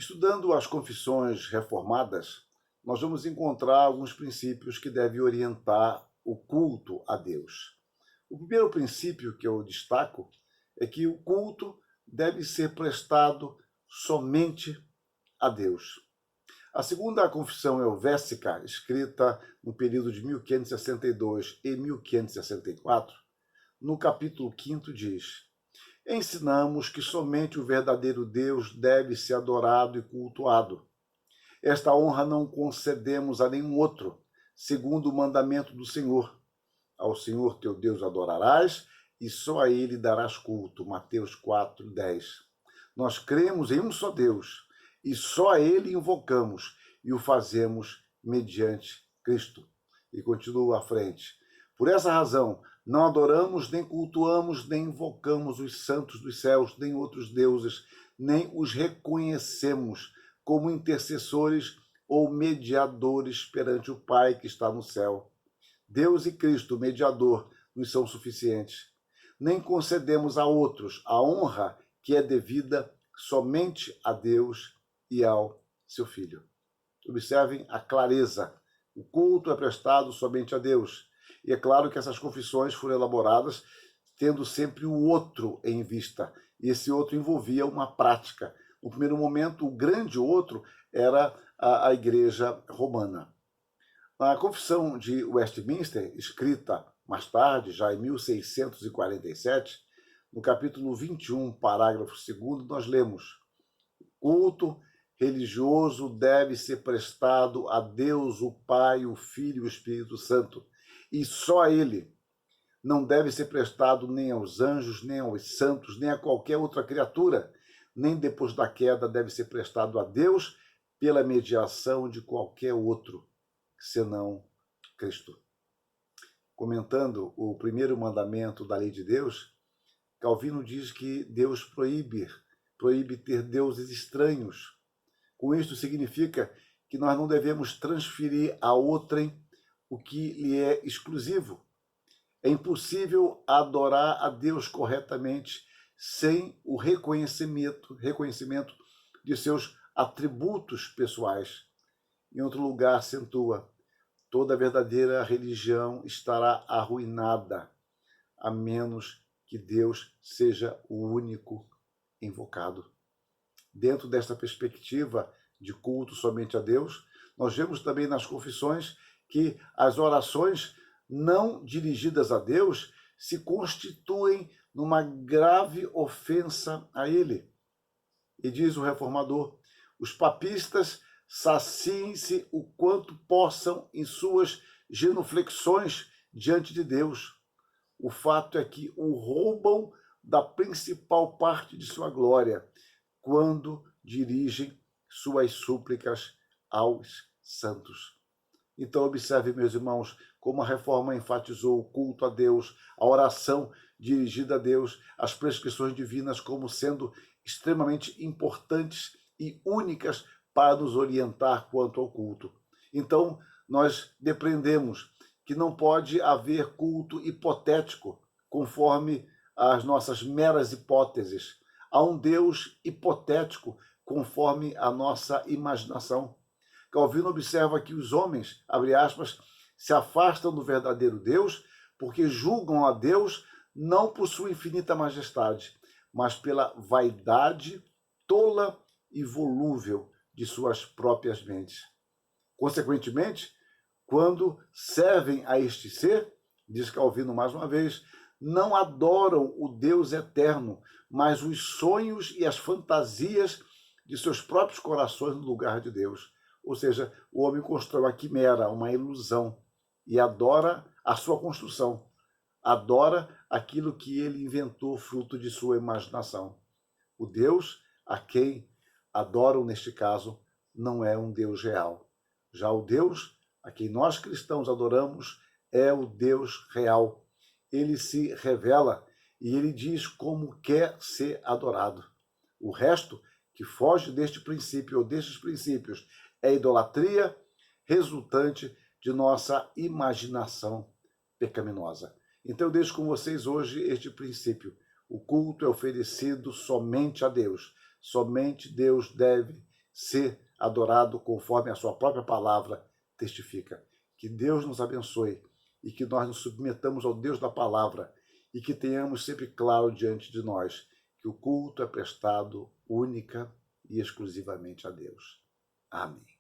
Estudando as confissões reformadas, nós vamos encontrar alguns princípios que devem orientar o culto a Deus. O primeiro princípio que eu destaco é que o culto deve ser prestado somente a Deus. A segunda confissão helvética, escrita no período de 1562 e 1564, no capítulo 5 diz: ensinamos que somente o verdadeiro Deus deve ser adorado e cultuado. Esta honra não concedemos a nenhum outro, segundo o mandamento do Senhor. Ao Senhor teu Deus adorarás e só a ele darás culto. Mateus 4:10. Nós cremos em um só Deus e só a ele invocamos e o fazemos mediante Cristo. E continua à frente. Por essa razão, não adoramos, nem cultuamos, nem invocamos os santos dos céus, nem outros deuses, nem os reconhecemos como intercessores ou mediadores perante o Pai que está no céu. Deus e Cristo, mediador, nos são suficientes. Nem concedemos a outros a honra que é devida somente a Deus e ao seu Filho. Observem a clareza. O culto é prestado somente a Deus. E é claro que essas confissões foram elaboradas tendo sempre o outro em vista. E esse outro envolvia uma prática. No primeiro momento, o grande outro era a Igreja Romana. Na Confissão de Westminster, escrita mais tarde, já em 1647, no capítulo 21, parágrafo 2º, nós lemos: culto religioso deve ser prestado a Deus, o Pai, o Filho e o Espírito Santo, e só a ele. Não deve ser prestado nem aos anjos, nem aos santos, nem a qualquer outra criatura, nem depois da queda deve ser prestado a Deus pela mediação de qualquer outro, senão Cristo. Comentando o primeiro mandamento da lei de Deus, Calvino diz que Deus proíbe ter deuses estranhos. Com isto significa que nós não devemos transferir a outrem o que lhe é exclusivo. É impossível adorar a Deus corretamente sem o reconhecimento de seus atributos pessoais. Em outro lugar, acentua: toda verdadeira religião estará arruinada, a menos que Deus seja o único invocado. Dentro desta perspectiva de culto somente a Deus, nós vemos também nas confissões que as orações não dirigidas a Deus se constituem numa grave ofensa a Ele. E diz o reformador: os papistas saciem-se o quanto possam em suas genuflexões diante de Deus. O fato é que o roubam da principal parte de sua glória, quando dirigem suas súplicas aos santos. Então, observe, meus irmãos, como a reforma enfatizou o culto a Deus, a oração dirigida a Deus, as prescrições divinas como sendo extremamente importantes e únicas para nos orientar quanto ao culto. Então, nós depreendemos que não pode haver culto hipotético, conforme as nossas meras hipóteses. Há um Deus hipotético, conforme a nossa imaginação. Calvino observa que os homens, abre aspas, se afastam do verdadeiro Deus porque julgam a Deus não por sua infinita majestade, mas pela vaidade tola e volúvel de suas próprias mentes. Consequentemente, quando servem a este ser, diz Calvino mais uma vez, não adoram o Deus eterno, mas os sonhos e as fantasias de seus próprios corações no lugar de Deus. Ou seja, o homem constrói uma quimera, uma ilusão, e adora a sua construção, adora aquilo que ele inventou fruto de sua imaginação. O Deus a quem adoram, neste caso, não é um Deus real. Já o Deus a quem nós cristãos adoramos é o Deus real. Ele se revela e ele diz como quer ser adorado. O resto, que foge deste princípio ou destes princípios, é idolatria resultante de nossa imaginação pecaminosa. Então eu deixo com vocês hoje este princípio. O culto é oferecido somente a Deus. Somente Deus deve ser adorado conforme a sua própria palavra testifica. Que Deus nos abençoe e que nós nos submetamos ao Deus da palavra e que tenhamos sempre claro diante de nós que o culto é prestado única e exclusivamente a Deus. Amém.